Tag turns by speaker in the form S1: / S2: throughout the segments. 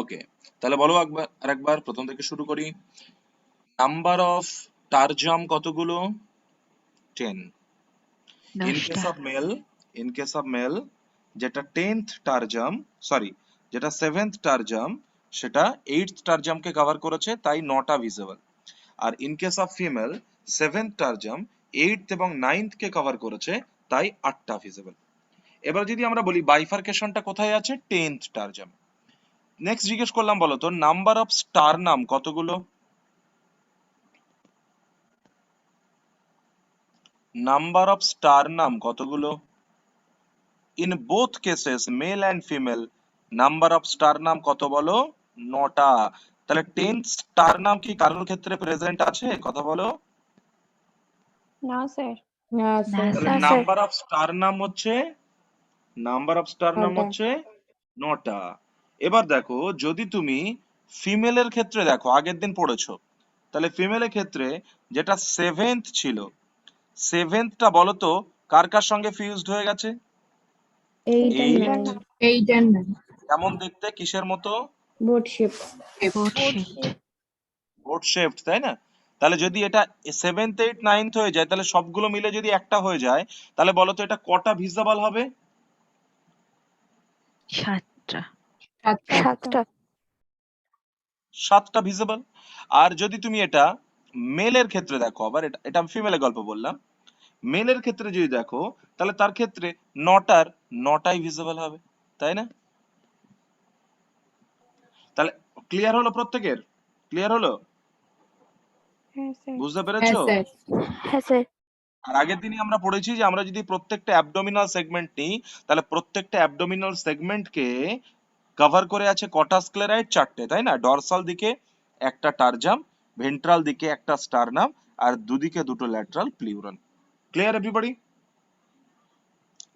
S1: ওকে, তাহলে বলো একবার আরেকবার প্রথম থেকে শুরু করি। নাম্বার অফ টারজাম কতগুলো? 10। ইন কেস
S2: 10টা।
S1: অফ মেল, যেটা 10th টারজাম, সরি, যেটা 7th টারজাম সেটা 8th টারজামকে কভার করেছে, তাই 9টা ভিজিবল। আর in case of female, 7th tergum 8th এবং 9th কে কভার করেছে, তাই 8টা ভিজিবল। এবার যদি আমরা বলি বাইফার্কেশনটা কোথায় আছে? 10th টারজাম। নেক্সট জিজ্ঞেস করলাম বলো তো নাম্বার অফ স্টার নাম কতগুলো? নাম্বার অফ স্টার নাম কতগুলো? In both cases male and female number of star নাম কত বলো? 9টা। তাহলে 10th স্টার নাম কি কারোর ক্ষেত্রে প্রেজেন্ট আছে? কথা বলো।
S3: না স্যার।
S2: না
S3: না
S2: স্যার।
S1: তাহলে
S3: স্যার।
S1: নাম্বার অফ স্টার নাম হচ্ছে 9টা। এবার দেখো যদি তুমি ফিমেলের ক্ষেত্রে দেখো, আগের দিন পড়েছো, তাহলে ফিমেলের ক্ষেত্রে যেটা 7th ছিল, 7th বলো তো কার কার সঙ্গে ফিউজড হয়ে গেছে?
S2: 8 and
S1: 8।
S2: 9.
S4: 8 and 9.
S1: কেমন দেখতে, কিসের মতো?
S2: Boat ship.
S3: Board
S2: Boat
S3: shape.
S2: ship.
S1: Board shaped, তাই না? তাহলে যদি এটা 7th 8th 9th হয়ে যায়, তাহলে সবগুলো মিলে যদি একটা হয়ে যায়, তাহলে বলো তো এটা কটা ভিজিবল হবে?
S2: 7টা।
S3: 7টা।
S1: 7টা ভিজিবল। আর যদি তুমি এটা মেলের ক্ষেত্রে দেখো, আবার এটা এটা আমি ফিমেলের গল্প বললাম, মেলের ক্ষেত্রে যদি দেখো, তাহলে তার ক্ষেত্রে 9টাই ভিজিবল হবে, তাই না? তাহলে ক্লিয়ার হলো প্রত্যেকের? ক্লিয়ার হলো?
S3: হ্যাঁ স্যার।
S1: বুঝতে
S4: Yes,
S1: পেরেছো?
S4: sir.
S3: হ্যাঁ স্যার।
S1: আর আগের দিনই আমরা পড়েছি যে আমরা যদি প্রত্যেকটা অ্যাবডোমিনাল সেগমেন্ট নিই, তাহলে প্রত্যেকটা অ্যাবডোমিনাল সেগমেন্টকে কভার করে আছে কটা স্ক্লেরাইড? 4টে, তাই না? ডরসাল দিকে একটা টারজাম, ভেন্ট্রাল দিকে একটা স্টারনাম, আর দুদিকে দুটো lateral pleural. Clear everybody?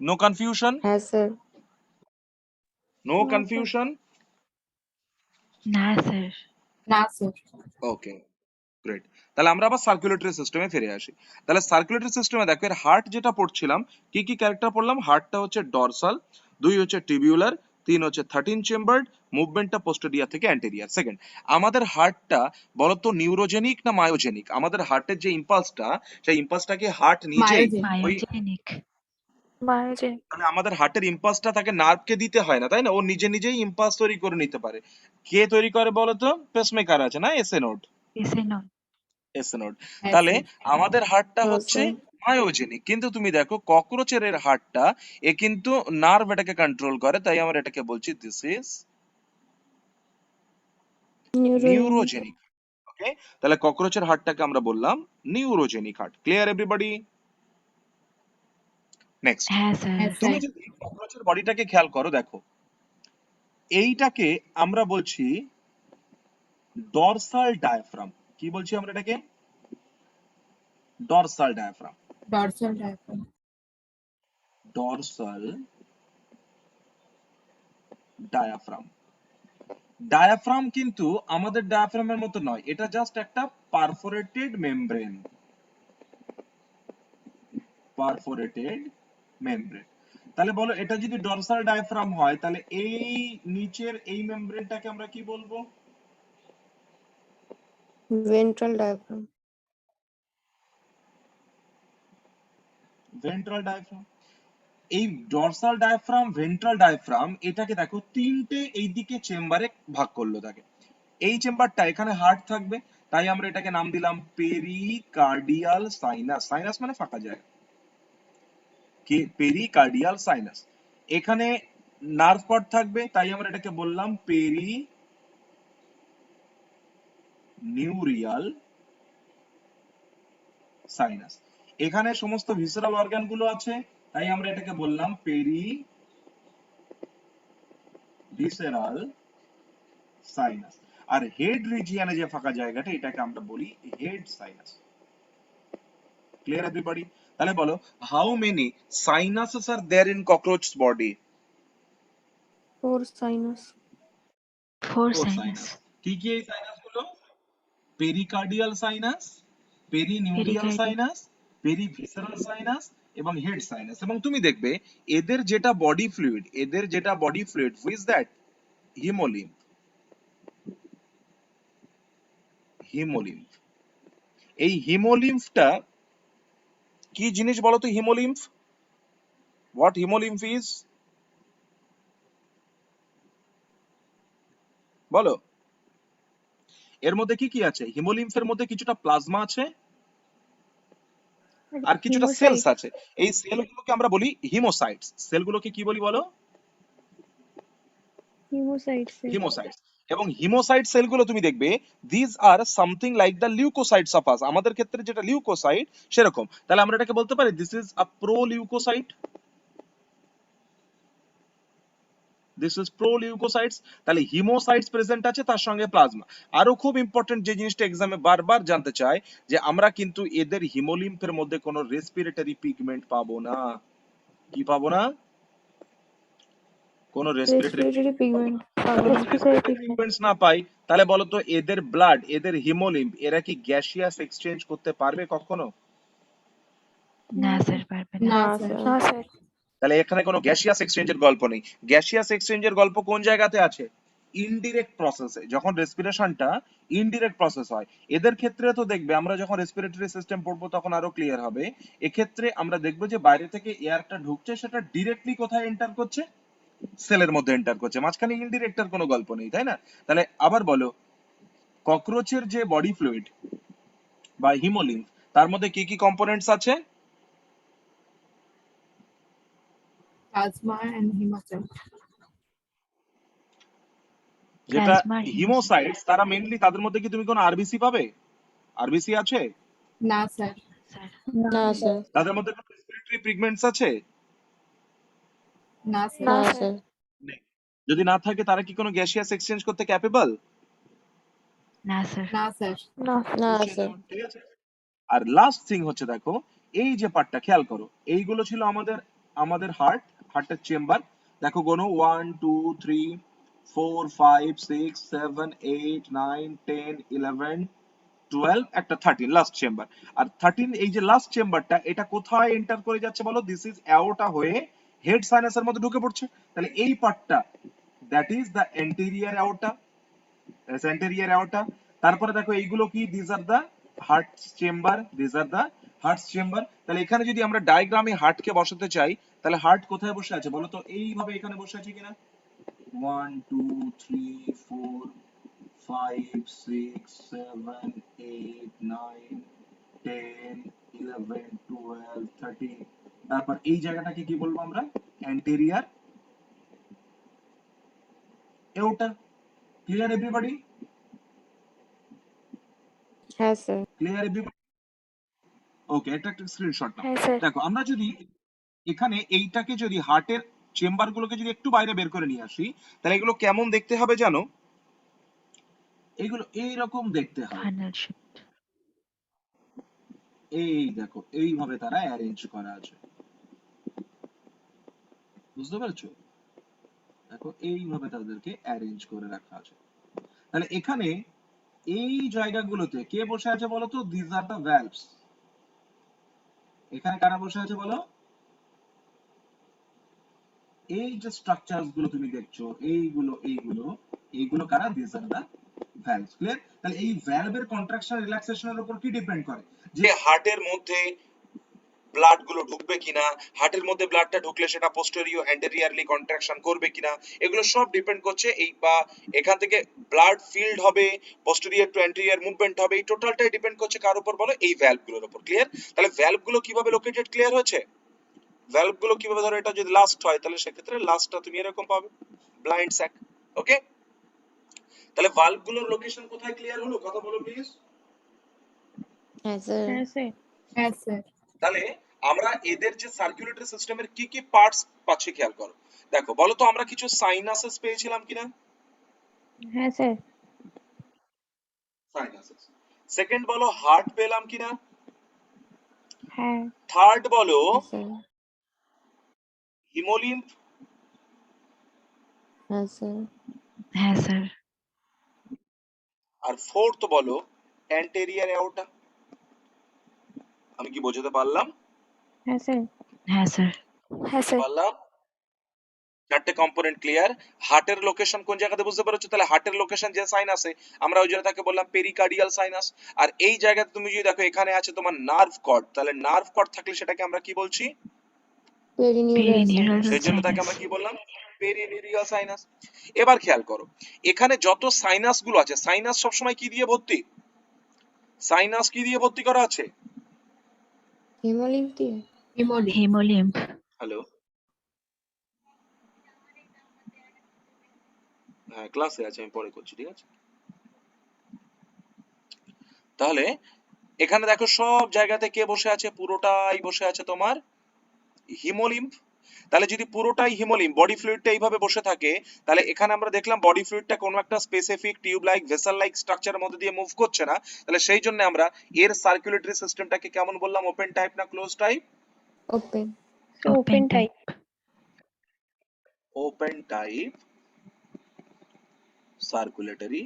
S1: No confusion?
S2: হ্যাঁ স্যার।
S1: নো
S3: না
S1: কনফিউশন?
S2: না sir.
S4: Na, sir.
S1: Okay, great. তাহলে আমরা আবার সার্কুলেটরি সিস্টেমে ফিরে আসি। তাহলে সার্কুলেটরি সিস্টেমে দেখো এর হার্ট যেটা পড়ছিলাম, কি কি ক্যারেক্টার পড়লাম? হার্টটা হচ্ছে ডরসাল, 2 হচ্ছে টিবিউলার, 3 হচ্ছে 13 চেম্বার্ড, মুভমেন্টটা পোস্টেরিয়ার থেকে অ্যান্টেরিয়ার। সেকেন্ড, আমাদের হার্টটা বলতো নিউরোজেনিক না মায়োজেনিক? আমাদের হার্টের যে ইম্পালসটা, সেই ইম্পালসটাকে হার্ট নিজেই
S4: Myogenic.
S1: ওই,
S2: মায়োজেনিক।
S3: মায়োজেন।
S1: মানে আমাদের হার্টের ইম্পালসটা তাকে নার্ভকে দিতে হয় না, তাই না? ও নিজে নিজেই ইম্পালস তৈরি করে নিতে পারে। কে তৈরি করে বলতো? পেসমেকার আছে না, এসএ নোড।
S2: এসে নন।
S1: SA node.
S4: Yes,
S1: তাহলে
S4: sir.
S1: আমাদের হার্টটা
S2: নো
S1: হচ্ছে
S2: স্যার।
S1: মায়োজেনিক, কিন্তু তুমি দেখো ককরোচের এর হার্টটা, এ কিন্তু নার্ভ এটাকে কন্ট্রোল করে, তাই আমরা এটাকে বলছি দিস ইজ
S2: নিউরোজেনিক।
S1: নিউরোজেনিক। ওকে, তাহলে ককরোচের হার্টটাকে আমরা বললাম neurogenic heart. Clear everybody? Next,
S2: হ্যাঁ স্যার।
S4: Yes,
S1: তুমি
S4: sir.
S1: যদি ককরোচের বডিটাকে খেয়াল করো, দেখো এইটাকে আমরা বলছি ডরসাল ডায়াফ্রাম। কি বলছি আমরা এটাকে? Dorsal diaphragm.
S4: Dorsal diaphragm.
S1: Dorsal diaphragm. Diaphragm কিন্তু আমাদের ডায়াফ্রামের মতো নয়, এটা জাস্ট একটা পারফোরেটেড মেমব্রেন। Perforated membrane. তাহলে বলো এটা যদি ডরসাল ডায়াফ্রাম হয়, তাহলে এই নিচের এই মেমব্রেনটাকে আমরা কি বলবো?
S2: Ventral diaphragm.
S1: Ventral diaphragm. এই ডরসাল ডায়াফ্রাম, ভেন্ট্রাল ডায়াফ্রাম, এটাকে দেখো তিনটে এইদিকে চেম্বারে ভাগ করলো থাকে। এই চেম্বারটা এখানে হার্ট থাকবে, তাই আমরা এটাকে নাম দিলাম পেরিকার্ডিয়াল সাইনাস। সাইনাস মানে ফাঁকা জায়গা, কি পেরিকার্ডিয়াল সাইনাস। এখানে নার্ভ কর্ড থাকবে, তাই আমরা এটাকে বললাম পেরি নিউরিয়াল সাইনাস। এখানে সমস্ত ভিসেরাল অর্গান গুলো আছে, তাই আমরা এটাকে বললাম পেরি ভিসেরাল সাইনাস। আর হেড রিজিয়নে যে ফাঁকা জায়গাটা, এটাকে আমরা বলি হেড সাইনাস। Clear everybody? তাহলে বলো how many sinuses are there in cockroach body?
S2: 4 sinus. 4
S1: 4
S2: sinus.
S1: Sinus. কি কি এই সাইনাস গুলো? Pericardial sinus, perineurial
S2: pericardial.
S1: Sinus, perivisceral sinus এবং হেড সাইনাস। এবং তুমি দেখবে এদের যেটা body fluid, which that? Haemolymph. Haemolymph. এই হিমোলিম্ফটা কি জিনিস বলো তো? হিমোলিম্ফ, হোয়াট হিমোলিম্ফ ইজ, বলো। এর মধ্যে কি কি আছে? হিমোলিম্ফের মধ্যে কিছুটা প্লাজমা আছে আর কিছুটা সেলস
S3: Hemocyte.
S1: আছে। এই সেলগুলোকে আমরা বলি হিমোসাইটস। সেলগুলোকে কি বলি বলো?
S3: Hemocyte cell.
S1: হিমোসাইটস। এবং হিমোসাইট সেলগুলো তুমি দেখবে this are something like the leucocytes of us. আমাদের ক্ষেত্রে যেটা লিউকোসাইট সেরকম। তাহলে আমরা এটাকে বলতে পারি this is a pro leucocyte, this is pro leucocytes. তাহলে হিমোসাইটস প্রেজেন্ট আছে, তার সঙ্গে প্লাজমা। আরো খুব ইম্পর্টেন্ট যে জিনিসটা এক্সামে বারবার জানতে চায়, যে আমরা কিন্তু এদের হিমোলিম্ফের মধ্যে কোনো রেসপিরেটরি পিগমেন্ট পাবো না। কি পাবো না? কোনো respiratory
S2: Respiratory pigment.
S3: Respiratory pigment.
S1: Pigments না পাই, তাহলে বলো তো এদের ব্লাড, এদের হিমোলিম্ফ, এরা কি গ্যাসিয়াস এক্সচেঞ্জ করতে পারবে কখনো?
S3: না স্যার পারবে না।
S4: না
S2: না
S4: স্যার
S2: স্যার।
S3: না স্যার।
S1: তাহলে এখানে কোনো গ্যাসিয়াস এক্সচেঞ্জের গল্প নেই। গ্যাসিয়াস এক্সচেঞ্জের গল্প কোন জায়গাতে আছে? ইনডিরেক্ট প্রসেসে, যখন রেসপিরেশনটা ইনডিরেক্ট প্রসেস হয়। এদের ক্ষেত্রে তো দেখবে আমরা যখন রেসপিরেটরি সিস্টেম পড়বো তখন আরো ক্লিয়ার হবে। এক্ষেত্রে আমরা দেখবো যে বাইরে থেকে এয়ারটা ঢুকছে, সেটা ডিরেক্টলি কোথায় এন্টার করছে? সেলের মধ্যে এন্টার করছে। মাঝখানে ইনডিরেক্টের কোনো গল্প নেই, তাই না? তাহলে আবার বলো, ককরোচের যে বডি ফ্লুইড বা হিমোলিম্ফ, তার মধ্যে কি কি কম্পোনেন্টস আছে?
S4: plasma and hemocyte.
S1: যেটা
S3: Plasma আর
S1: হিমোসাইটস, তারা মেইনলি, তাদের মধ্যে কি তুমি কোনো আরবিসি পাবে? আরবিসি আছে?
S4: না স্যার
S3: স্যার।
S2: না স্যার।
S1: তাদের মধ্যে কোনো রেসপিরেটরি পিগমেন্টস আছে?
S4: না
S3: না
S4: স্যার
S2: না
S3: স্যার।
S2: স্যার।
S1: নেই। যদি না থাকে, তারা কি কোনো গ্যাসিয়াস এক্সচেঞ্জ করতে ক্যাপেবল?
S3: না স্যার।
S4: না স্যার
S3: না।
S2: না স্যার।
S1: ঠিক আছে। আর লাস্ট থিং হচ্ছে, দেখো এই যে পার্টটা খেয়াল করো, এইগুলো ছিল আমাদের আমাদের হার্টের চেম্বার। দেখো গোনো 1 2 3 4 5 6 7 8 9 10 11 12, একটা 13, লাস্ট চেম্বার। আর 13, এই যে লাস্ট চেম্বারটা, এটা কোথায় এন্টার করে যাচ্ছে বলো? দিস ইজ অ্যাওর্টা হয়ে হেড সাইনাসের মধ্যে ঢুকে পড়ছে। তাহলে এই পার্টটা, that is the anterior aorta, anterior aorta. তারপরে দেখো এইগুলো কি? This are the heart chamber, this are the heart chamber. তাহলে এখানে যদি আমরা ডায়াগ্রামে হার্টকে বসাতে চাই, তাহলে হার্ট কোথায় বসে আছে বলো তো? এইভাবে এখানে বসে আছে কিনা? 1 2 3 4 5 6 7 8 9 10 11 12 13। তারপর এই জায়গাটাকে কি বলবো আমরা? Anterior aorta. Clear everybody?
S2: হ্যাঁ স্যার।
S1: Clear everybody? ওকে, একটা একটা স্ক্রিনশট নাও।
S3: হ্যাঁ স্যার।
S1: দেখো আমরা যদি এখানে এইটাকে, যদি হার্টের চেম্বার গুলোকে যদি একটু বাইরে বের করে নিয়ে আসি, তাহলে এগুলো কেমন দেখতে হবে জানো? এগুলো এইরকম দেখতে হবে।
S3: Funnel shape.
S1: এই দেখো, এইভাবে তারা অ্যারেঞ্জ করা আছে, বুঝতে পেরেছো? দেখো এইভাবে তাদেরকে অ্যারেঞ্জ করে রাখা আছে। তাহলে এখানে এই জায়গাগুলোতে কে বসে আছে বলো তো? This are the valves. এখানে কারা বসে আছে বলো? এই যে স্ট্রাকচারস গুলো তুমি দেখছো, এইগুলো এইগুলো এইগুলো কারা? This are the valves. Clear? তাহলে এই ভ্যালভের কন্ট্রাকশন রিল্যাক্সেশনের উপর কি ডিপেন্ড করে? যে হার্টের মধ্যে ব্লাড গুলো ঢুকবে কিনা, হার্টের মধ্যে ব্লাডটা ঢুকলে সেটা পোস্টেরিয়র অ্যান্টেরিয়রলি কন্ট্রাকশন করবে কিনা, এগুলো সব ডিপেন্ড করছে এই, বা এখান থেকে ব্লাড ফিল্ড হবে, পোস্টেরিয়র টু অ্যান্টেরিয়র মুভমেন্ট হবে, এই টোটালটাই ডিপেন্ড করছে কার উপর বলো? এই ভ্যালভ গুলোর উপর। ক্লিয়ার? তাহলে ভ্যালভ গুলো কিভাবে লোকেটেড ক্লিয়ার হয়েছে? ভ্যালভ গুলো কিভাবে, ধরো এটা যদি লাস্ট হয়, তাহলে সেক্ষেত্রে লাস্টটা তুমি এরকম পাবে, ব্লাইন্ড স্যাক। ওকে, তাহলে ভালভ গুলোর লোকেশন কোথায় ক্লিয়ার হলো? কথা বলো প্লিজ।
S2: হ্যাঁ স্যার।
S3: হ্যাঁ স্যার।
S4: হ্যাঁ স্যার
S1: তাহলে আমরা এদের যে সার্কুলেটরি সিস্টেমের কি কি পার্টস পাচ্ছি খেয়াল করো। দেখো বলো তো, আমরা কিছু সাইনাসেস পেয়েছিলাম কিনা?
S3: হ্যাঁ স্যার।
S1: সাইনাসেস। সেকেন্ড বলো, হার্ট পেলাম কিনা?
S3: হ্যাঁ।
S1: থার্ড বলো,
S2: হ্যাঁ স্যার।
S1: হিমোলিম্ফ।
S2: হ্যাঁ স্যার।
S3: হ্যাঁ স্যার।
S1: আর ফোর্থ বলো, অ্যান্টেরিয়র অ্যাওর্টা। আমি কি বোঝাতে পারলাম?
S3: হ্যাঁ স্যার। হ্যাঁ স্যার। হ্যাঁ স্যার।
S1: পারলাম? চারটে কম্পোনেন্ট ক্লিয়ার। হার্টের লোকেশন কোন জায়গাতে বুঝতে পেরেছো? তাহলে হার্টের লোকেশন যে সাইনাসে আমরা ওই জন্য তাকে বললাম পেরিকার্ডিয়াল সাইনাস। আর এই জায়গাতে তুমি যদি দেখো এখানে আছে তোমার নার্ভ কর্ড, তাহলে নার্ভ কর্ড থাকলে সেটাকে আমরা কি বলছি?
S2: Perineurial
S3: Perineurial
S2: sinus.
S1: সেই জন্য তাকে
S3: sinus.
S1: আমরা কি বললাম? পেরিনিউরিয়াল সাইনাস। এবার খেয়াল করো এখানে যত সাইনাস গুলো আছে, সাইনাস সবসময় কি দিয়ে ভর্তি? সাইনাস কি দিয়ে ভর্তি করা আছে?
S2: Hemolymph দিয়ে?
S4: Hemolymph.
S3: Hemolymph.
S1: হ্যালো, হ্যাঁ ক্লাসে আছে, আমি পরে করছি, ঠিক আছে? তাহলে এখানে দেখো সব জায়গাতে কে বসে আছে? পুরোটাই বসে আছে তোমার হিমোলিম্ফ। তাহলে যদি পুরোটাই হিমোলিম্ফ, বডি ফ্লুইডটা এইভাবে বসে থাকে, তাহলে এখানে আমরা দেখলাম বডি ফ্লুইডটা কোনো একটা specific tube like vessel like স্ট্রাকচারের মধ্যে দিয়ে মুভ করছে না। তাহলে সেই জন্য আমরা এর সার্কুলেটরি সিস্টেমটাকে কেমন বললাম? ওপেন টাইপ না close type?
S2: Open.
S3: So open type.
S1: Open type circulatory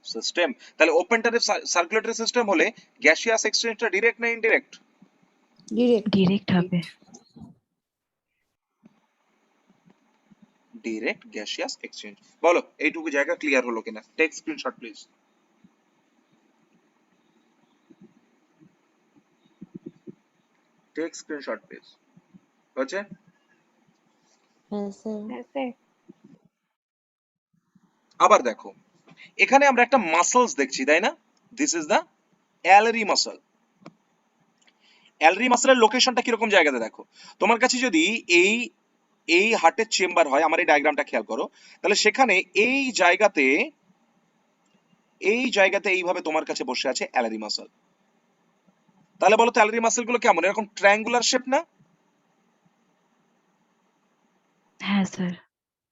S1: system. তাহলে ওপেন টাইপ সার্কুলেটরি সিস্টেম হলে গ্যাসিয়াস এক্সচেঞ্জটা ডিরেক্ট না ইনডিরেক্ট?
S2: Direct.
S3: Direct হবে।
S1: Direct gaseous exchange. বলো এইটুকু জায়গা ক্লিয়ার হলো কিনা? Take screenshot please. Take screenshot please. হচ্ছে?
S2: হ্যাঁ স্যার।
S3: Yes, sir.
S1: আবার দেখো এখানে আমরা একটা মাসলস দেখছি, তাই না? This is the alary muscle. অ্যালারি মাসলের লোকেশনটা কিরকম জায়গাতে দেখো। তোমার কাছে যদি এই এই হার্টের চেম্বার হয়, আমার এই ডায়াগ্রামটা খেয়াল করো, তাহলে সেখানে এই জায়গাতে এইভাবে তোমার কাছে বসে আছে অ্যালারি মাসল। তাহলে বলো তো অ্যালারি মাসল গুলো কেমন? এরকম ট্রায়াঙ্গুলার শেপ না?
S3: হ্যাঁ স্যার।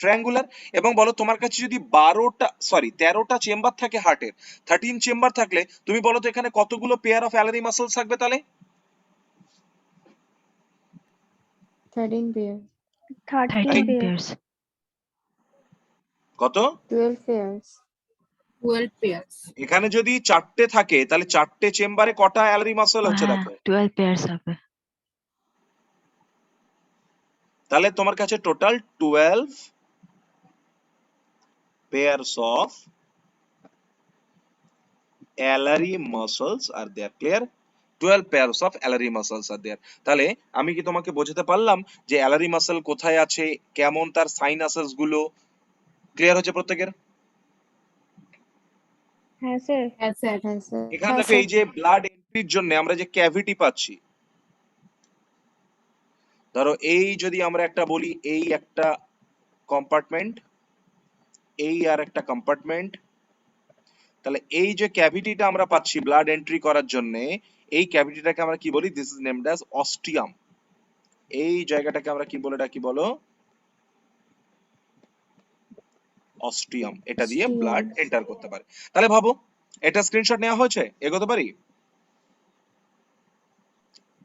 S1: ট্রায়াঙ্গুলার। এবং বলো তোমার কাছে যদি 13টা চেম্বার থাকে হার্টের, 13 চেম্বার থাকলে তুমি বলো তো এখানে কতগুলো পেয়ার অফ অ্যালারি মাসলস থাকবে তাহলে?
S2: 13 pair.
S3: 13 pairs.
S1: কত?
S2: 12 pairs.
S4: 12 pairs.
S1: এখানে যদি 4টে থাকে তাহলে 4টে চেম্বারে কটা অ্যালারি মাসল হচ্ছে
S3: হ্যাঁ
S1: দেখো।
S3: 12 pairs হবে।
S1: তাহলে তোমার কাছে total 12 pairs of alary muscles are there. Clear? 12 pairs of alary muscles are there. তাহলে আমি কি তোমাকে বোঝাতে পারলাম যে অ্যালারি মাসল কোথায় আছে, কেমন তার সাইনাসেস গুলো? ক্লিয়ার হচ্ছে প্রত্যেকের?
S3: হ্যাঁ স্যার।
S4: Yes, sir.
S2: হ্যাঁ স্যার।
S1: এখানে দেখো এই যে ব্লাড এন্ট্রির জন্য আমরা যে ক্যাভিটি পাচ্ছি, ধরো এই যদি আমরা একটা বলি এই একটা কম্পার্টমেন্ট, এই আর একটা কম্পার্টমেন্ট, তাহলে এই যে ক্যাভিটিটা আমরা পাচ্ছি ব্লাড এন্ট্রি করার জন্য, এই ক্যাভিটিটাকে আমরা কি বলি? This is named as ostium. এই জায়গাটাকে আমরা কি বলে ডাকি বলো? অস্টিয়াম। এটা দিয়ে
S2: Ostium.
S1: ব্লাড এন্টার করতে পারে। তাহলে ভাবো এটা স্ক্রিনশট নেওয়া হয়েছে, এগোতে পারি?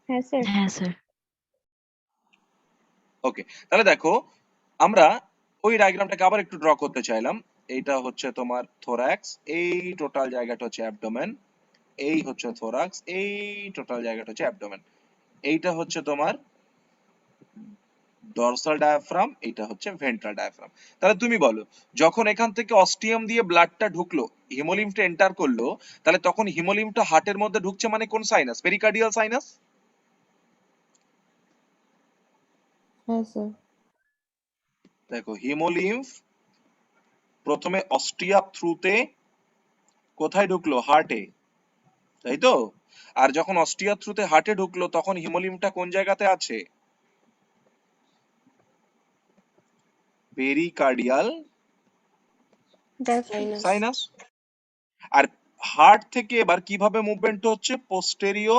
S3: হ্যাঁ স্যার। হ্যাঁ স্যার।
S1: ওকে, তাহলে দেখো আমরা ওই ডায়াগ্রামটাকে আবার একটু ড্র করতে চাইলাম। এইটা হচ্ছে তোমার থোরাক্স, এই টোটাল জায়গাটা হচ্ছে অ্যাবডোমেন, এই হচ্ছে থোরাক্স, এই টোটাল জায়গাটা হচ্ছে অ্যাবডোমেন, এইটা হচ্ছে তোমার ডরসাল ডায়াফ্রাম, এইটা হচ্ছে ভেন্ট্রাল ডায়াফ্রাম। তাহলে তুমি বলো যখন এখান থেকে অস্টিয়াম দিয়ে ব্লাডটা ঢুকলো, হিমোলিম্ফটা এন্টার করলো, তাহলে তখন হিমোলিম্ফটা হার্টের মধ্যে ঢুকছে মানে কোন সাইনাস? Pericardial sinus.
S2: হ্যাঁ স্যার।
S1: দেখো হিমোলিম্ফ প্রথমে অস্টিয়া থ্রুতে কোথায় ঢুকলো? হার্টে, তাই তো? আর যখন অস্টিয়া থ্রুতে হার্টে ঢুকলো তখন হিমোলিম্ফটা কোন জায়গাতে আছে? Pericardial
S2: Sinus.
S1: সাইনাস। আর হার্ট থেকে এবার কিভাবে মুভমেন্ট হচ্ছে? পোস্টেরিও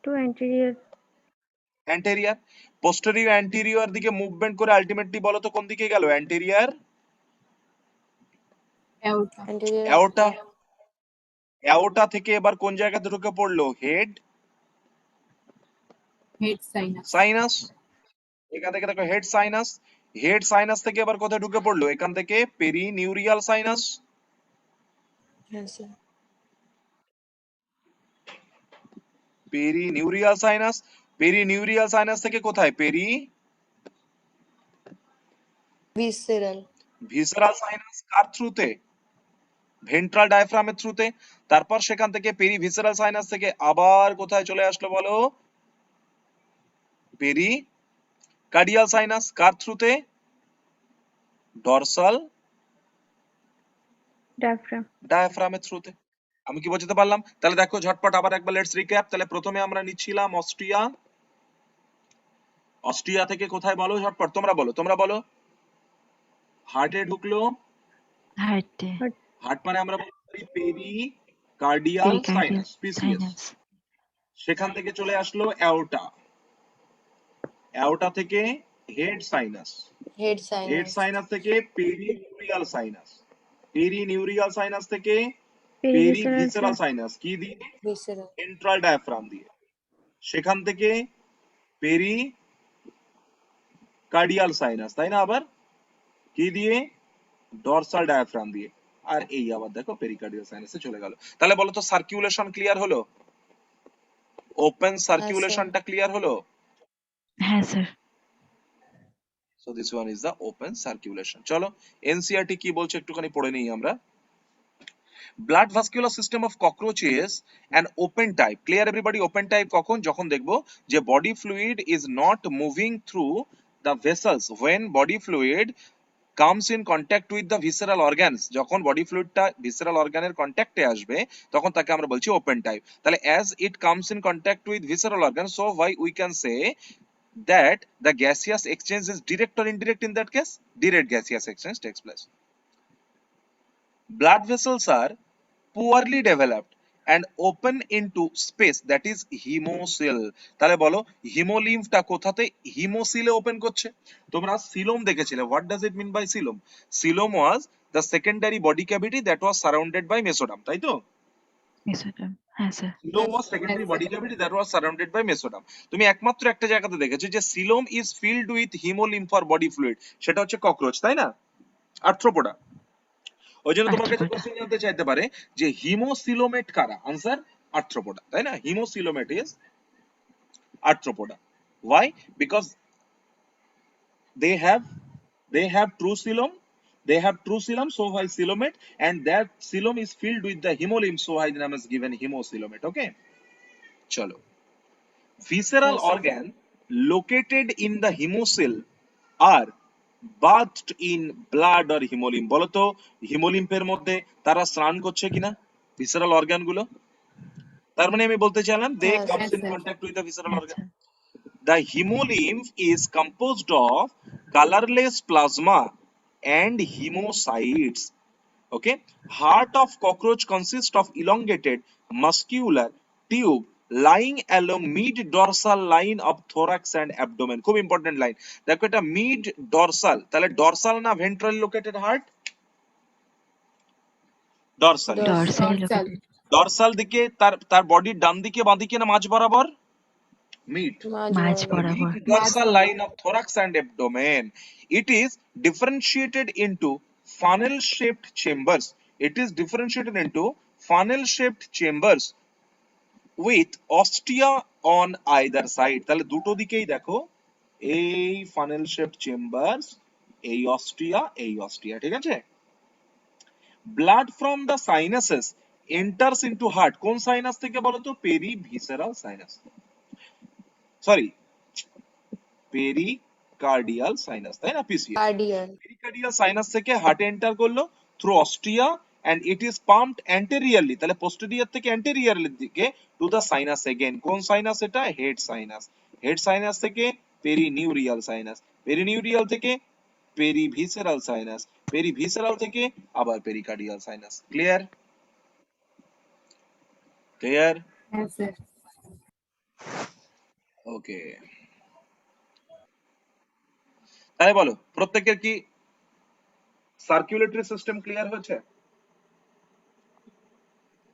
S3: টু anterior.
S1: অ্যান্টেরিয়ার। পোস্টেরিও অ্যান্টেরিয়র দিকে মুভমেন্ট করে আলটিমেটলি বলো তো কোন দিকে গেল? Anterior
S4: Aorta.
S2: Anterior.
S1: Aorta. Aorta থেকে এবার কোন জায়গাতে ঢুকে পড়লো? Head
S4: Head sinus.
S1: সাইনাস। এখান থেকে দেখো হেড সাইনাস, হেড সাইনাস থেকে এবার কোথায় ঢুকে পড়লো? এখান থেকে পেরিনিউরিয়াল সাইনাস।
S2: হ্যাঁ স্যার।
S1: পেরিনিউরিয়াল সাইনাস পেরিনিউরিয়াল সাইনাস থেকে কোথায়?
S2: Visceral.
S1: ভিসেরাল সাইনাস কার থ্রুতে? ভেন্ট্রাল ডায়াফ্রামের থ্রুতে। তারপর সেখান থেকে পেরিভিসেরাল সাইনাস থেকে আবার কোথায় চলে আসলো বলো? কার্ডিয়াল সাইনাস কার থ্রুতে? ডরসাল
S3: diaphragm,
S1: ডায়াফ্রামের থ্রুতে। আমি কি বোঝাতে পারলাম? তাহলে দেখো ঝটপট আবার একবার লেটস রিক্যাপ। তাহলে প্রথমে আমরা নিচ্ছিলাম অস্ট্রিয়া। অস্ট্রিয়া থেকে কোথায় বলো ঝটপট, তোমরা বলো। হার্টে ঢুকলো।
S3: heart,
S1: হার্ট মানে আমরা বলতে পারি pericardial
S3: pericardial
S1: sinus, PCS.
S3: sinus,
S1: সেখান থেকে চলে আসলো অ্যাওর্টা। অ্যাওর্টা থেকে head sinus.
S2: Head
S1: head
S2: sinus.
S1: Sinus থেকে পেরিনিউরিয়াল সাইনাস। পেরিনিউরিয়াল সাইনাস থেকে
S3: perivisceral
S1: পেরিভিসেরাল
S3: sinus,
S1: সাইনাস কি দিয়ে?
S2: Visceral.
S1: এন্ট্রাল ডায়াফ্রাম দিয়ে। সেখান থেকে পেরি কার্ডিয়াল সাইনাস, তাই না? আবার কি দিয়ে? ডরসাল ডায়াফ্রাম দিয়ে। আর এই আবার দেখো পেরিকার্ডিয়াল সাইনাসে চলে গেল। তাহলে বলো তো সার্কুলেশন ক্লিয়ার হলো? ওপেন সার্কুলেশনটা ক্লিয়ার হলো?
S3: হ্যাঁ sir,
S1: So this one is the open circulation. চলো NCERT কি বলছে একটুখানি পড়ে নিই আমরা। Blood vascular system of cockroach is an open type. Clear everybody? Open type কখন? যখন দেখবো যে body fluid is not moving through the vessels. When body fluid comes in contact with the visceral organs, যখন body fluidটা visceral orgaনের কন্ট্যাক্টে আসবে তখন তাকে আমরা বলছি open type। তাহলে as it comes in contact with visceral organs, so why we can say that the gaseous exchange is direct or indirect in that case? Direct gaseous exchange takes place. Blood vessels are poorly developed and open into space, that is hemocoel. তাহলে বলো হিমোলিম্ফটা কোথাতে? হিমোসিলে open করছে। তোমরা coelom দেখেছিলে। What does it mean by coelom? Coelom was the secondary body cavity that was surrounded by mesoderm, তাই তো?
S3: Mesoderm, হ্যাঁ sir,
S1: coelom was secondary body cavity that was surrounded by mesoderm. তুমি একমাত্র একটা জায়গাতে দেখেছো যে coelom is filled with hemolymph or body fluid, সেটা হচ্ছে ককরোচ, তাই না? আর্থ্রোপোডা। ওই জন্য তোমার কাছে
S3: আর্থ্রোপোডা,
S1: কোশ্চেন জানতে চাইতে পারে যে হিমোসিলোমেট কারা? আনসার আর্থ্রোপোডা, তাই না? Haemocoelomate is Arthropoda. Why? Because they have true coelom, so why coelomate, and that coelom is filled with the hemolymph, so why the name is given hemocoelomate. Okay, chalo. Visceral
S2: Yes, sir.
S1: organ located in the hemocoel are bathed in blood or hemolymph. বলো তো হিমোলিম্ফের মধ্যে তারা স্নান করছে কিনা visceral organ গুলো? তার মানে আমি বলতে চাইলাম they
S2: Yes,
S1: comes in
S4: sir.
S1: Contact with the visceral
S3: হ্যাঁ
S1: organ.
S3: Sir,
S1: The hemolymph is composed of colorless plasma and hemocytes. Okay, heart of cockroach consists of elongated muscular tube lying along mid dorsal line of thorax and abdomen. খুব important line দেখো, এটা mid dorsal. তাহলে dorsal না ventral located heart? Dorsal.
S3: Dorsally
S4: Dorsal.
S3: Located,
S1: dorsal দিকে তার বডির ডান দিকে বাঁ দিকে না মাঝ বরাবর? মিড।
S3: মাঝ
S2: Marginal.
S3: বরাবর,
S1: Mid dorsal line of thorax and abdomen. It is differentiated into funnel-shaped chambers. It is differentiated into funnel-shaped chambers with ostia on either side. তাহলে দুটো দিকেই দেখো এই funnel-shaped chambers, এই ostia, ঠিক আছে? Blood from the sinuses enters into heart. কোন sinus থেকে বলো তো? Perivisceral sinus, sorry pericardial sinus, তাই না? পিসিএস।
S2: Cardial.
S1: পেরিকার্ডিয়াল সাইনাস থেকে হার্টে এন্টার করলো through Austria and it is pumped anteriorly, তাহলে পোস্টেরিয়র থেকে অ্যান্টেরিয়রলি দিকে টু দা সাইনাস এগেন। কোন সাইনাস এটা? Head sinus. হেড সাইনাস থেকে পেরিনিউরিয়াল সাইনাস, পেরিনিউরিয়াল থেকে পেরিভিসেরাল সাইনাস, পেরিভিসেরাল থেকে আবার pericardial sinus. Clear? Clear?
S4: Yes, sir.
S1: Okay, তাই বলো প্রত্যেকের কি সার্কুলেটরি সিস্টেম ক্লিয়ার হয়েছে?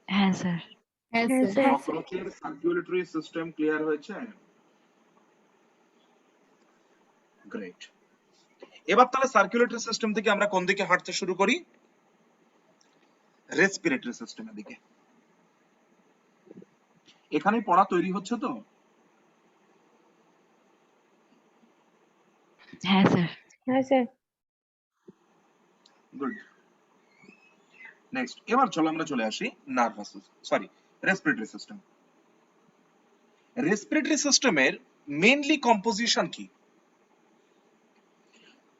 S3: হ্যাঁ স্যার,
S4: Yes,
S3: হ্যাঁ
S4: sir.
S3: স্যার,
S1: ককরোচের সার্কুলেটরি সিস্টেম ক্লিয়ার হয়েছে? গ্রেট। এবার তাহলে সার্কুলেটরি সিস্টেম থেকে আমরা কোন দিকে হাঁটতে শুরু করি? রেসপিরেটরি সিস্টেমের দিকে। এখানে পড়া তৈরি হচ্ছে তো?
S3: হ্যাঁ স্যার।
S2: হ্যাঁ স্যার।
S1: গুড। নেক্সট, এবার চলো আমরা চলে আসি nervous sorry respiratory system. Respiratory সিস্টেমের মেইনলি কম্পোজিশন কি?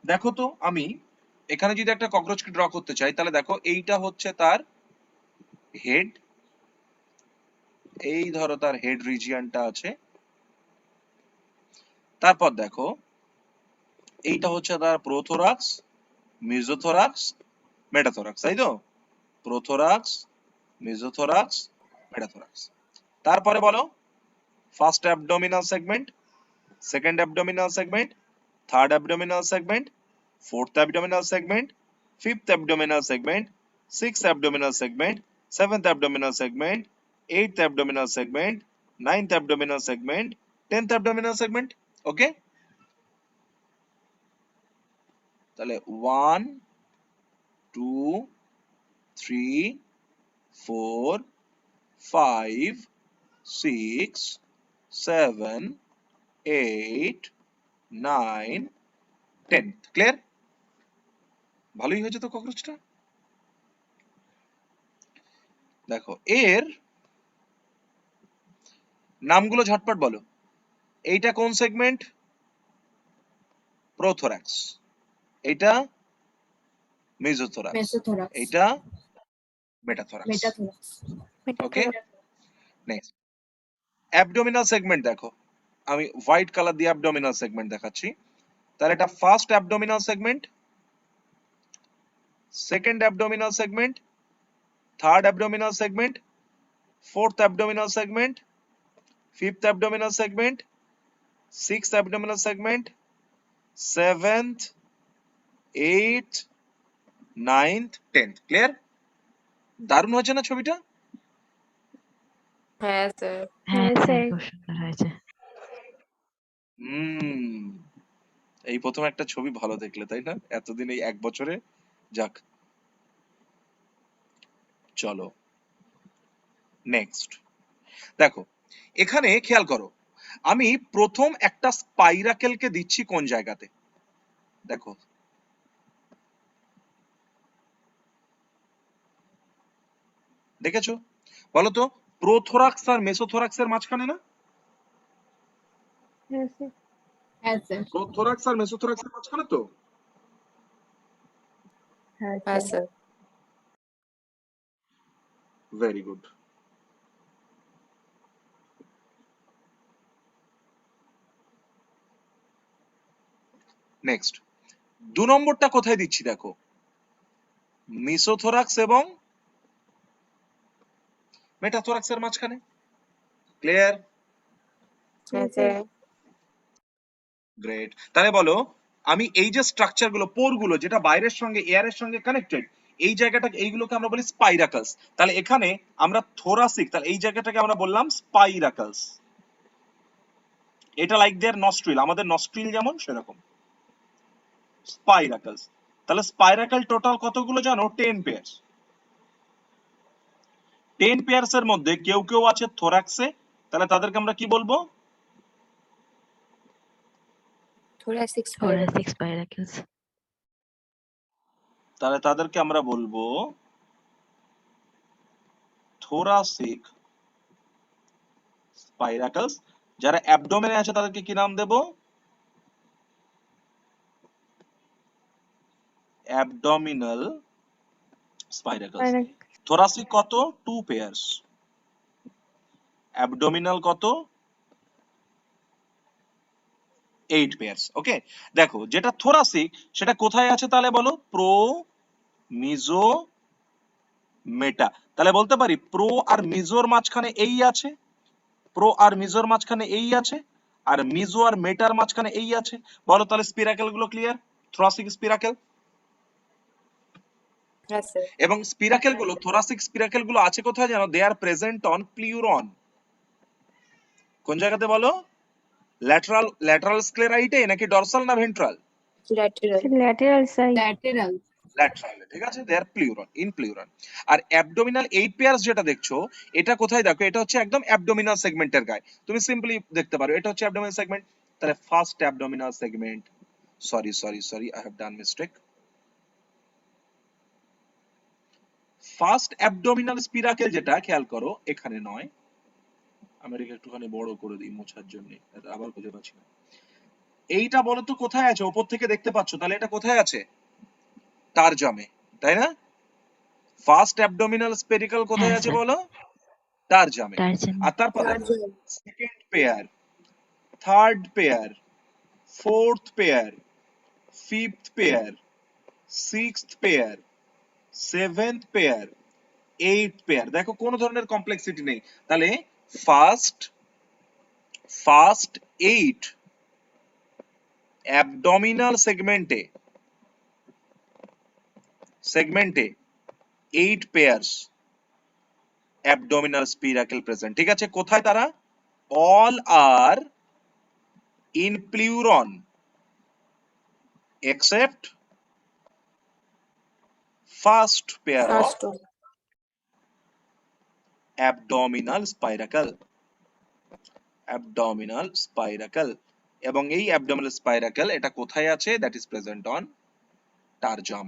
S1: দেখো তো, আমি এখানে যদি একটা ককরোচকে ড্র করতে চাই, তাহলে দেখো এইটা হচ্ছে তার হেড, এই ধরো তার হেড রিজিয়নটা আছে। তারপর দেখো এইটা হচ্ছে তার প্রোথোরাক্স, মিজোথোরাক্স, মেটাথোরাক্স, তাই তো? Prothorax, মিজোথোরাক্স, metathorax. তারপরে বলো, first abdominal segment, second abdominal segment, third abdominal segment, fourth abdominal segment, fifth abdominal segment, sixth abdominal segment, seventh abdominal segment, eighth abdominal segment, ninth abdominal segment, 10th abdominal segment. Okay? তাহলে 1, 2, 3, 4, 5, 6, 7, 8, 9, 10. Clear? ভালোই হয়েছে তো ককরোচটা। দেখো এর নামগুলো ঝটপট বলো। এইটা কোন সেগমেন্ট? প্রোথোরাক্স। এইটা মেসোথোরাক্স।
S4: Mesothorax.
S1: এইটা মেটাথোরাক্স।
S4: Metathorax.
S1: ওকে, নেক্সট অ্যাবডোমিনাল সেগমেন্ট দেখো, আমি হোয়াইট কালার দিয়ে অ্যাবডোমিনাল সেগমেন্ট দেখাচ্ছি। তাহলে এটা first abdominal segment, second abdominal segment, third abdominal segment, fourth abdominal segment, fifth abdominal segment, sixth abdominal segment, seventh, eight, ninth, 10th। Clear? দারুণ হয়েছে না ছবিটা?
S2: হ্যাঁ স্যার।
S3: হ্যাঁ
S2: হ্যাঁ
S3: স্যার,
S2: স্যার।
S3: খুব সুন্দর হয়েছে।
S1: হুম, এই প্রথম একটা ছবি ভালো দেখলে, তাই না? এতদিন এই 1 বছরে। যাক, চলো নেক্সট। দেখো এখানে খেয়াল করো, আমি প্রথম একটা স্পাইরাকেলকে দিচ্ছি কোন জায়গাতে? দেখো দেখেছো? বলো তো, প্রোথোরাক্স আর মেসোথোরাক্সের মাঝখানে না?
S2: হ্যাঁ স্যার।
S4: Yes, sir.
S1: প্রোথোরাক্স আর মেসোথোরাক্সের মাঝখানে তো।
S2: হ্যাঁ
S5: হ্যাঁ
S2: sir.
S5: Sir.
S1: Very good. Next, 2 নম্বরটা কোথায় দিচ্ছি দেখো, মিসোথোরাক্স এবং মেটাথোরাক্সের মাঝখানে। ক্লিয়ার?
S2: হ্যাঁ স্যার।
S1: গ্রেট। তাহলে বলো, আমি এই যে স্ট্রাকচার গুলো, পোর গুলো যেটা বাইরের সঙ্গে এয়ারের সঙ্গে কানেক্টেড, এই জায়গাটা এইগুলোকে আমরা বলি স্পাইরাকলস। তাহলে এখানে আমরা থোরাসিক, তাহলে এই জায়গাটাকে আমরা বললাম স্পাইরাকলস। এটা লাইক দেয়ার নস্ট্রিল, আমাদের নস্ট্রিল যেমন সেরকম স্পাইরাকলস। তাহলে স্পাইরাকল টোটাল কতগুলো জানো? 10 পেয়ারস। 10 পেয়ারস এর মধ্যে কেউ কেউ আছে থোরাক্সে, তাহলে তাদেরকে আমরা কি বলবো?
S2: thoracic spiral.
S3: thoracic spiracles.
S1: তাহলে তাদেরকে আমরা বলবো থোরাসিক স্পাইরাকলস। যারা অ্যাবডোমেনে আছে তাদেরকে কি নাম দেব? অ্যাবডোমিনাল স্পাইরাকলস। থোরাসিক কত? 2 পেয়ারস। অ্যাবডোমিনাল কত? 8 পেয়ারস। ওকে, দেখো যেটা থোরাসিক সেটা কোথায় আছে তাহলে বলো? প্রো, মিজো, মেটা। তাহলে বলতে পারি প্রো আর মিজোর মাঝখানে এই আছে, প্রো আর মিজোর মাঝখানে এই আছে, আর মিজো আর মেটার মাঝখানে এই আছে। বলো তাহলে স্পিরাকেল গুলো ক্লিয়ার? থোরাসিক স্পিরাকেল।
S5: হ্যাঁ স্যার।
S1: এবং স্পিরাকেল গুলো, থোরাসিক স্পিরাকেল গুলো আছে কোথায় জানো? দে আর প্রেজেন্ট অন প্লিউরন। কোন জায়গাতে বলো? ল্যাটারাল স্ক্লেরাইটে নাকি ডরসাল না ventral?
S5: Lateral.
S2: lateral side.
S4: Lateral.
S1: Lateral, ঠিক আছে? দে আর pleuron, in pleuron. R abdominal 8 pairs যেটা দেখছো, এটা কোথায় দেখো? এটা হচ্ছে একদম অ্যাবডোমিনাল সেগমেন্টের গায়ে। তুমি সিম্পলি দেখতে পারো এটা হচ্ছে অ্যাবডোমিনাল সেগমেন্ট। তাহলে first abdominal segment, sorry, I have done mistake. First abdominal spiracle যেটা খেয়াল করো এখানে নয়, আমি এটাকে একটুখানি বড় করে দিই মোছার জন্য, এটা আবার খুঁজে পাচ্ছি না। এইটা বলো তো কোথায় আছে? উপর থেকে দেখতে পাচ্ছ, তাহলে এটা কোথায় আছে? টারজামে, তাই না? ফার্স্ট অ্যাবডোমিনাল স্পেরিকাল কোথায়
S3: হ্যাঁ
S1: আছে
S3: স্যার
S1: বলো? টারজামে।
S3: টারজামে
S1: আর তারপরে
S4: Tarjum.
S1: Second pair, third pair, fourth pair, fifth pair, sixth pair, seventh pair, eight pair. দেখো কোনো ধরনের কমপ্লেক্সিটি নেই। তাহলে ফার্স্ট এইট অ্যাবডোমিনাল সেগমেন্টে 8 পেয়ার্স অ্যাবডোমিনাল স্পিরাকেল প্রেজেন্ট। ঠিক আছে, কোথায় তারা? All are in pleuron except first pair of
S2: First one.
S1: Abdominal spiracle. এবং এই অ্যাবডোমিনাল স্পাইরাকেল এটা কোথায় আছে? That is present on tergum.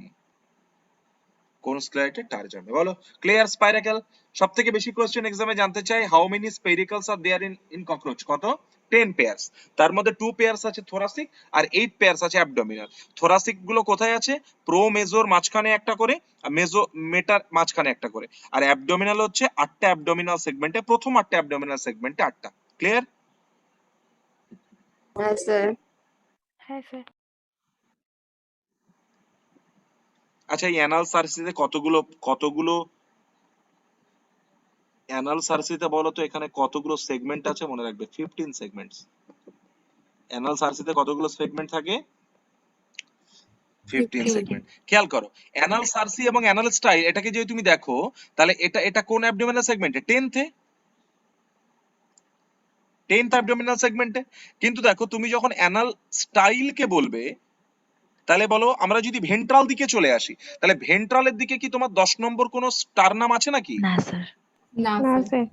S1: কোন স্ক্লেরাইটে? টারজামে। বলো ক্লিয়ার? স্পাইরাকেল সবথেকে বেশি কোশ্চেন এক্সামে জানতে চাই, how many spiracles are there in cockroach? কত? 10 পেয়ার্স। তার মধ্যে 2 পেয়ার্স আছে থোরাসিক আর 8 পেয়ার্স আছে অ্যাবডোমিনাল। থোরাসিক গুলো কোথায় আছে? প্রো মেজোর মাঝখানে একটা করে, আর মেজো মেটার মাঝখানে একটা করে। আর অ্যাবডোমিনাল হচ্ছে 8টা অ্যাবডোমিনাল সেগমেন্টে, প্রথম 8টা অ্যাবডোমিনাল সেগমেন্টে 8টা। ক্লিয়ার?
S2: Yes, sir.
S3: হ্যাঁ স্যার
S1: আচ্ছা, এই অ্যানাল সার্সিতে কতগুলো অ্যানাল সার্সিতে বলো তো এখানে কতগুলো সেগমেন্ট আছে? মনে রাখবে 15 সেগমেন্টস। অ্যানাল সার্সিতে কতগুলো সেগমেন্ট থাকে? 15
S4: 15.
S1: সেগমেন্ট। খেয়াল করো, অ্যানাল সার্সি এবং অ্যানাল স্টাইল এটাকে যদি তুমি দেখো, তাহলে এটা কোন অ্যাবডোমিনাল সেগমেন্টে? 10th অ্যাবডোমিনাল সেগমেন্টে। কিন্তু দেখো তুমি যখন অ্যানাল স্টাইল কে বলবে, তাহলে বলো আমরা যদি ভেন্ট্রাল দিকে চলে আসি, তাহলে ভেন্ট্রালের দিকে কি তোমার 10 নম্বর কোন স্টারনাম আছে নাকি?
S3: না sir
S4: Na,
S2: No,
S4: sir.
S2: sir.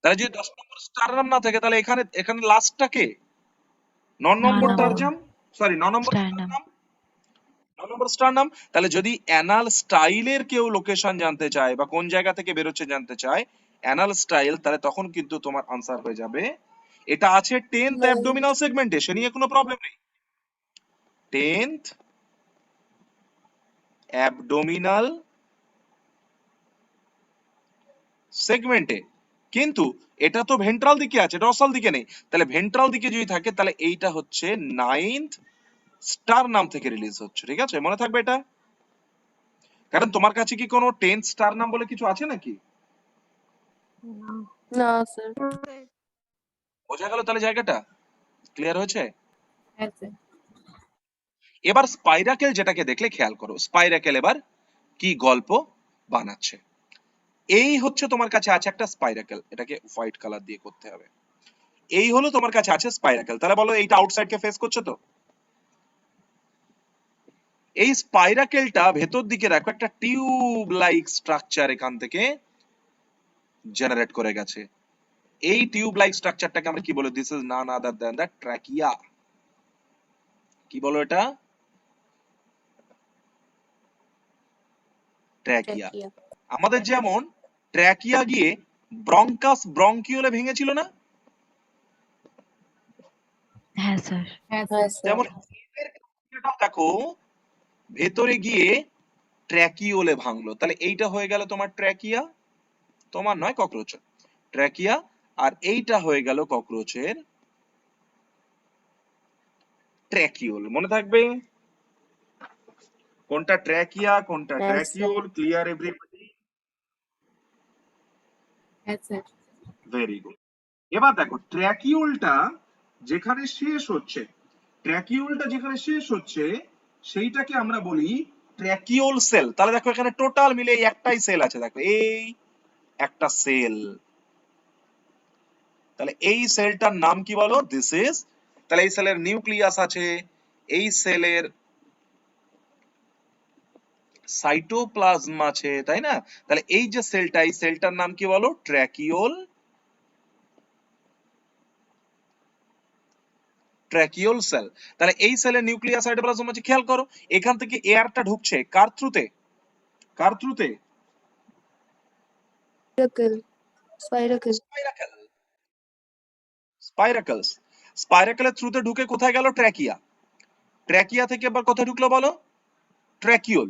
S1: তাহলে যদি 10 নম্বর স্টারনাম না থাকে, তাহলে এখানে লাস্টটা কে? 9
S3: 9
S1: নম্বর
S3: নম্বর
S1: টারজাম, সরি 9 নম্বর
S3: স্টারনাম
S1: স্টারনাম, 9 নম্বর স্টারনাম। তাহলে যদি অ্যানাল স্টাইলের কেউ লোকেশন জানতে চায় বা কোন জায়গা থেকে বেরোচ্ছে জানতে চায় অ্যানাল স্টাইল, তাহলে তখন কিন্তু তোমার আনসার হয়ে যাবে এটা আছে 10th অ্যাবডোমিনাল সেগমেন্টে, সে নিয়ে কোনো প্রবলেম নেই। 10th অ্যাবডোমিনাল সেগমেন্টে, কিন্তু এটা তো ভেন্ট্রাল দিকে আছে, ডর্সাল দিকে নেই। তাহলে ভেন্ট্রাল দিকে যদি থাকে, তাহলে এইটা হচ্ছে 9th স্টারনাম থেকে রিলিজ হচ্ছে। ঠিক আছে, মনে থাকবে এটা। কারণ তোমার কাছে কি কোনো 10th স্টারনাম বলে কিছু আছে নাকি?
S2: No, sir.
S1: বোঝা গেল তাহলে জায়গাটা? ক্লিয়ার হয়েছে?
S4: Yes, sir.
S1: এবার স্পাইরাকেল যেটাকে দেখলে খেয়াল করো, স্পাইরাকেল এবার কি গল্প বানাচ্ছে। এই হচ্ছে তোমার কাছে আছে একটা স্পাইরাকেল, এটাকে হোয়াইট কালার দিয়ে করতে হবে। এই হলো তোমার কাছে আছে স্পাইরাকেল। তাহলে বলো এইটা আউটসাইড কে ফেস করছে তো? এই স্পাইরাকেলটা ভেতর দিকে দেখো একটা টিউব লাইক স্ট্রাকচার এখান থেকে জেনারেট করে গেছে। এই টিউব লাইক স্ট্রাকচারটাকে আমরা কি বলি? This is none other than the trachea. কি বলো এটা? ট্র্যাকিয়া।
S2: Trachea.
S1: আমাদের যেমন ট্র্যাকিয়া গিয়ে ব্রঙ্কিওলে ভেঙেছিল না?
S3: হ্যাঁ sir
S4: Yes, sir.
S2: Yes, sir.
S1: যেমন এদের ট্র্যাকিয়াটাও দেখো ভেতরে গিয়ে ট্র্যাকিওলে ভাঙলো। তাহলে এইটা হয়ে গেল তোমার ট্র্যাকিয়া, তোমার নয় ককরোচের ট্র্যাকিয়া। আর এইটা হয়ে গেল ককরোচের ট্র্যাকিওল। মনে থাকবে কোনটা ট্র্যাকিয়া কোনটা
S2: Yes, sir.
S1: Tracheole? Clear everybody?
S4: Yes, sir.
S1: Very good. এবার দেখো ট্র্যাকিওলটা যেখানে শেষ হচ্ছে, সেইটাকে আমরা বলি ট্র্যাকিওল সেল। তাহলে দেখো এখানে টোটাল মিলে এই একটাই সেল আছে, দেখো এই একটা সেল। তাহলে এই সেলটার নাম কি বলো? দিস ইজ, তাহলে এই সেলের নিউক্লিয়াস আছে, এই সেলের সাইটোপ্লাজম আছে, তাই না? তাহলে এই যে সেলটা, এই সেলটার নাম কি বলো? ট্র্যাকিওল ট্র্যাকিওল সেল। তাহলে এই সেলের নিউক্লিয়াস সাইটোপ্লাজম হচ্ছে, খেয়াল করো এখান থেকে এয়ারটা ঢুকছে কার থ্রুতে, কার থ্রুতে?
S2: Spiracle.
S1: স্পাইরাকেল, স্পাইরাকেলস, স্পাইরাকেলের থ্রুতে ঢুকে কোথায় গেল? ট্র্যাকিয়া। ট্র্যাকিয়া থেকে এবার কোথায় ঢুকলো বলো? ট্র্যাকিওল।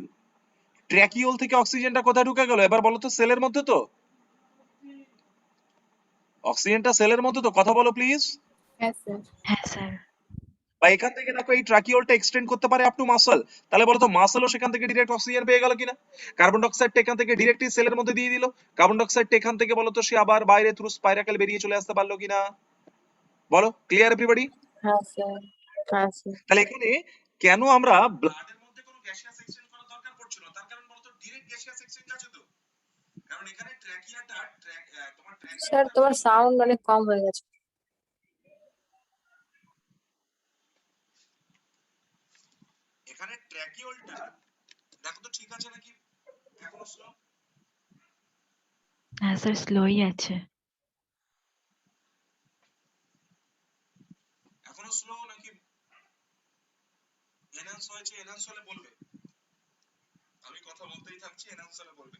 S1: ট্র্যাকিওল থেকে অক্সিজেনটা কোথায় ঢুকে গেল এবার বলো তো? সেলের মধ্যে তো, অক্সিজেনটা সেলের মধ্যে তো, কথা বলো প্লিজ।
S4: Yes, sir.
S3: হ্যাঁ স্যার।
S1: বা এখান থেকে দেখো এই ট্র্যাকিওলটা এক্সটেন্ড করতে পারে আপ টু মাসল, তাহলে বলো তো মাসলও সেখান থেকে ডিরেক্ট অক্সিজেন পেয়ে গেল কিনা? কার্বন ডাইঅক্সাইডটা এখান থেকে ডিরেক্টলি সেলের মধ্যে দিয়ে দিল, কার্বন ডাইঅক্সাইডটা এখান থেকে বলো তো সে আবার বাইরে থ্রু স্পাইরাকেল বেরিয়ে চলে আসতে পারলো কিনা? বলো, ক্লিয়ার এভরিবডি?
S2: হ্যাঁ স্যার, হ্যাঁ স্যার।
S1: তাহলে এখানে কেন আমরা ব্লাডের মধ্যে কোনো গ্যাসিয়াস এক্সচেঞ্জ করার দরকার পড়ছিল? তার কারণ বলতো ডিরেক্ট গ্যাসিয়াস এক্সচেঞ্জ আছে তো, কারণ এখানে ট্র্যাকিয়াটা তোমার
S2: স্যার তোমার সাউন্ড অনেক কম হয়ে গেছে।
S1: এখানে ট্র্যাকিওলটা দেখো তো ঠিক আছে নাকি এখনো স্লো?
S3: হ্যাঁ স্যার, স্লোই আছে।
S1: এখনো স্লো নাকি এনহ্যান্স হয়েছে? এনহ্যান্স হলে বলবে, আমি কথা বলতেই থাকছি, এনহ্যান্স হলে বলবে।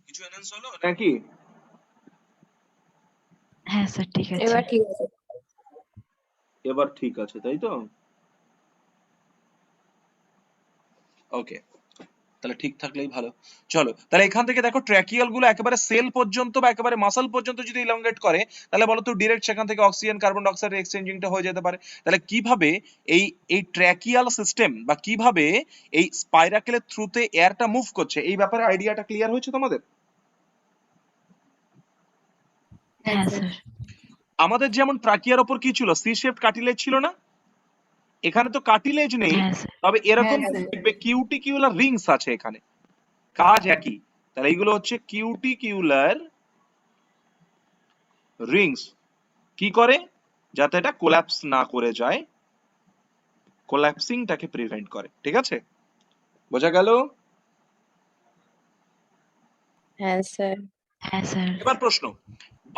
S1: কিছু এনহ্যান্স হলো নাকি?
S3: হ্যাঁ স্যার, ঠিক আছে।
S2: এবার ঠিক আছে।
S1: এবার ঠিক আছে তাই তো? ওকে, তাহলে ঠিক থাকলেই ভালো। চলো তাহলে এখান থেকে দেখো ট্র্যাকিয়াল গুলো একেবারে সেল পর্যন্ত বা একেবারে মাসল পর্যন্ত যদি ইলংগেট করে তাহলে বলো তো ডিরেক্ট সেখান থেকে অক্সিজেন কার্বন ডাইঅক্সাইড এক্সচেঞ্জিংটা হয়ে যেতে পারে। তাহলে কিভাবে এই এই ট্র্যাকিয়াল সিস্টেম বা কিভাবে এই স্পাইরাকেলের থ্রুতে এয়ারটা মুভ করছে এই ব্যাপারে আইডিয়াটা ক্লিয়ার হয়েছে তোমাদের?
S4: Yes,
S3: হ্যাঁ
S4: sir.
S3: স্যার।
S1: আমাদের যেমন ট্র্যাকিয়ার ওপর কি ছিল? সি শেপড কার্টিলেজ ছিল না? এখানে তো কার্টিলেজ নেই,
S3: হ্যাঁ স্যার।
S1: তবে এরকম
S4: হ্যাঁ, স্যার।
S1: দেখবে কিউটিকিউলার রিংস আছে এখানে, কাজ একই। তাহলে এইগুলো হচ্ছে কিউটিকিউলার রিংস। কি করে? যাতে এটা কোল্যাপস না করে যায়, কোল্যাপসিংটাকে প্রিভেন্ট করে। ঠিক আছে, বোঝা গেল?
S2: হ্যাঁ স্যার।
S3: হ্যাঁ স্যার।
S1: এবার প্রশ্ন,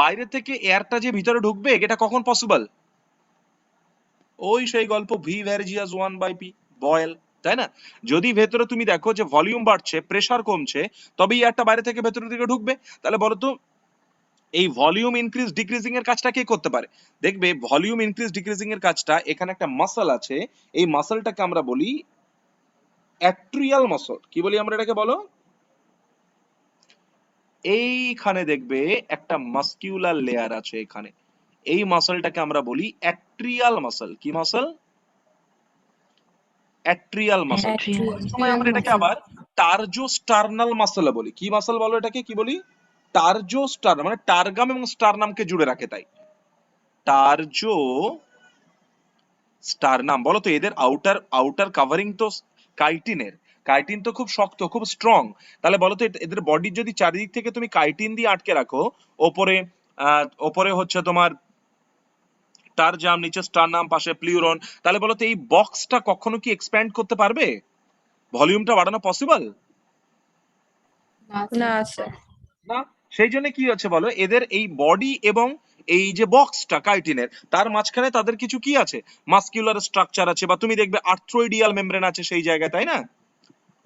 S1: বাইরে থেকে এয়ারটা যে ভিতরে ঢুকবে এটা কখন পসিবল? ওই সেই গল্প ভি ভ্যারিজিয়াস 1/p বয়েল, তাই না? যদি ভেতরে তুমি দেখো যে ভলিউম বাড়ছে, প্রেসার কমছে, তবে এয়ারটা বাইরে থেকে ভেতরের দিকে ঢুকবে। তাহলে বলো তো এই ভলিউম ইনক্রিজ ডিক্রিজিং এর কাজটা কে করতে পারে? দেখবে ভলিউম ইনক্রিজ ডিক্রিজিং এর কাজটা, এখানে একটা মাসল আছে, এই মাসলটাকে আমরা বলি অ্যাট্রিয়াল মাসল। কি বলি আমরা এটাকে বলো? এইখানে দেখবে একটা মাসকিউলার লেয়ার আছে এখানে, এই মাসলটাকে আমরা বলি অ্যাট্রিয়াল মাসল। কি মাসল? Atrial muscle.
S3: অ্যাট্রিয়াল।
S1: অনেক সময় আমরা এটাকে আবার টার্জোস্টার্নাল মাসল বলি। কি মাসল বলো এটাকে? কি বলি? টার্জোস্টার, মানে টার্গাম এবং স্টারনামকে জুড়ে রাখে, তাই টার্জো স্টারনাম। বলো তো এদের আউটার আউটার কাভারিং তো কাইটিনের, কাইটিন তো খুব শক্ত, খুব স্ট্রং। তাহলে বলো তো এদের বডির যদি চারিদিক থেকে তুমি কাইটিন দিয়ে আটকে রাখো, ওপরে ওপরে হচ্ছে তোমার টারজাম, নিচে স্টারনাম, পাশে প্লিউরন, তাহলে বলো তো এই বক্সটা কখনো কি এক্সপ্যান্ড করতে পারবে? ভলিউমটা বাড়ানো পসিবল?
S4: না,
S2: না
S4: sir.
S2: স্যার।
S1: না। সেই জন্য কি হচ্ছে বলো, এদের এই বডি এবং এই যে বক্সটা কাইটিনের, তার মাঝখানে তাদের কিছু কি আছে? মাসকিউলার স্ট্রাকচার আছে, বা তুমি দেখবে আর্থ্রোইডিয়াল মেমব্রেন আছে সেই জায়গায়, তাই না?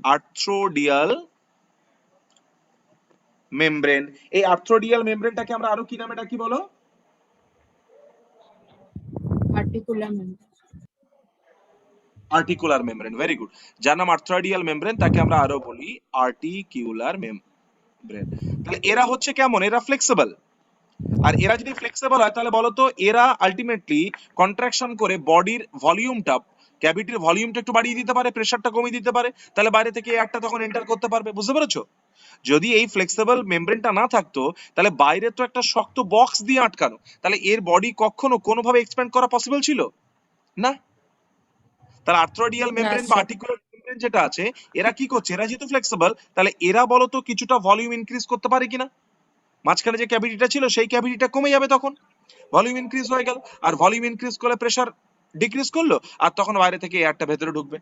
S1: আর্থ্রোডিয়াল মেমব্রেন। এই আর্থ্রোডিয়াল মেমব্রেনটাকে আমরা আরো কি নামে ডাকি বলো?
S4: Particular member.
S1: Articular membrane. Very good. যার নাম আর্থ্রোডিয়াল মেমব্রেন তাকে আমরা আরো বলি আর্টিকিউলার মেমব্রেন। তাহলে এরা হচ্ছে কেমন? এরা ফ্লেক্সিবল। আর এরা যদি ফ্লেক্সিবল হয় তাহলে বলতো এরা আলটিমেটলি কন্ট্রাকশন করে বডির ভলিউমটা, ক্যাভিটির ভলিউমটা একটু বাড়িয়ে দিতে পারে, প্রেসারটা কমিয়ে দিতে পারে, তাহলে বাইরে থেকে এয়ারটা তখন এন্টার করতে পারবে। বুঝতে পেরেছো? যদি এই ফ্লেক্সিবল মেমব্রেনটা না থাকতো তাহলে বাইরে তো একটা শক্ত বক্স দিয়ে আটকানো, তাহলে এর বডি কখনো কোনোভাবে এক্সপ্যান্ড করা পসিবল ছিল না। তাহলে আর্থ্রোডিয়াল মেমব্রেন বা
S2: স্যার।
S1: আর্টিকুলার মেমব্রেন যেটা আছে, এরা কি করছে? এরা যেহেতু ফ্লেক্সিবল, তাহলে এরা বলতো কিছুটা ভলিউম ইনক্রিজ করতে পারে কিনা? মাঝখানে যে ক্যাভিটিটা ছিল সেই ক্যাভিটিটা কমে যাবে, তখন ভলিউম ইনক্রিজ হয়ে গেল, আর ভলিউম ইনক্রিজ করলে প্রেসার ডিক্রিজ করলো, আর তখন বাইরে থেকে এয়ারটা ভেতরে ঢুকবে।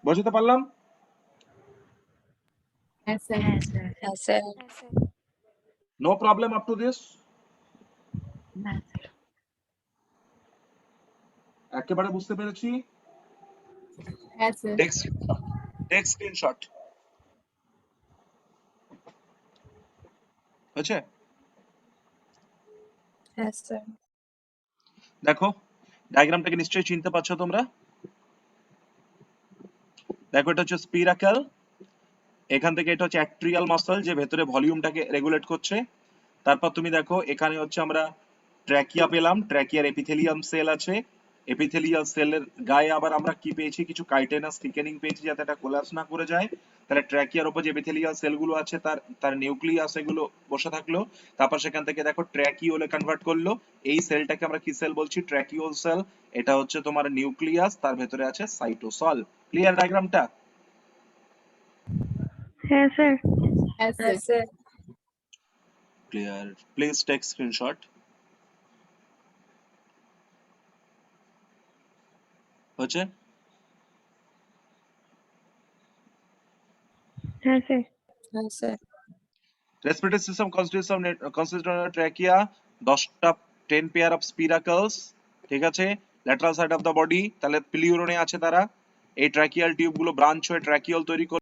S1: বুঝতে পারলাম?
S4: Yes, sir.
S3: হ্যাঁ স্যার।
S2: হ্যাঁ sir.
S1: No problem up to this?
S3: না স্যার।
S1: একেবারে বুঝতে পেরেছি?
S4: হ্যাঁ স্যার।
S1: Take screenshot. হয়েছে?
S2: হ্যাঁ স্যার।
S1: দেখো ডায়াগ্রামটাকে নিশ্চয়ই চিনতে পারছো তোমরা। দেখো এটা হচ্ছে স্পিরাকেল, এখান থেকে এটা হচ্ছে অ্যাট্রিয়াল মাসল যে ভেতরে ভলিউমটাকে রেগুলেট করছে। তারপর তুমি দেখো এখানে হচ্ছে আমরা ট্র্যাকিয়া পেলাম, ট্র্যাকিয়ার এপিথেলিয়াম সেল আছে, এপিথেলিয়াল সেলের গায়ে আবার আমরা কি পেয়েছি, কিছু কাইটেনাস থিকেনিং পেয়েছি যাতে এটা কোলাপস না করে যায়। তাহলে ট্র্যাকিয়ার উপর যে এপিথেলিয়াল সেলগুলো আছে তার তার নিউক্লিয়াস এগুলো বসে থাকলো। তারপর সেখান থেকে দেখো ট্র্যাকিওলে কনভার্ট করলো। এই সেলটাকে আমরা কি সেল বলছি? ট্র্যাকিওল সেল। এটা হচ্ছে তোমার নিউক্লিয়াস, তার ভেতরে আছে সাইটোসল। ক্লিয়ার ডায়াগ্রামটা?
S2: হ্যাঁ স্যার।
S4: হ্যাঁ
S2: হ্যাঁ
S4: sir.
S2: Sir.
S1: Clear, please take screenshot. হচ্ছে?
S2: হ্যাঁ স্যার। হ্যাঁ sir.
S1: Respiratory system consists of trachea, 10টা 10 pair of spiracles, ঠিক আছে? lateral side of the body, তাহলে প্লিউরনে আছে তারা। এই ট্র্যাকিয়াল টিউব গুলো ব্রাঞ্চ হয়ে ট্র্যাকিওল তৈরি করে।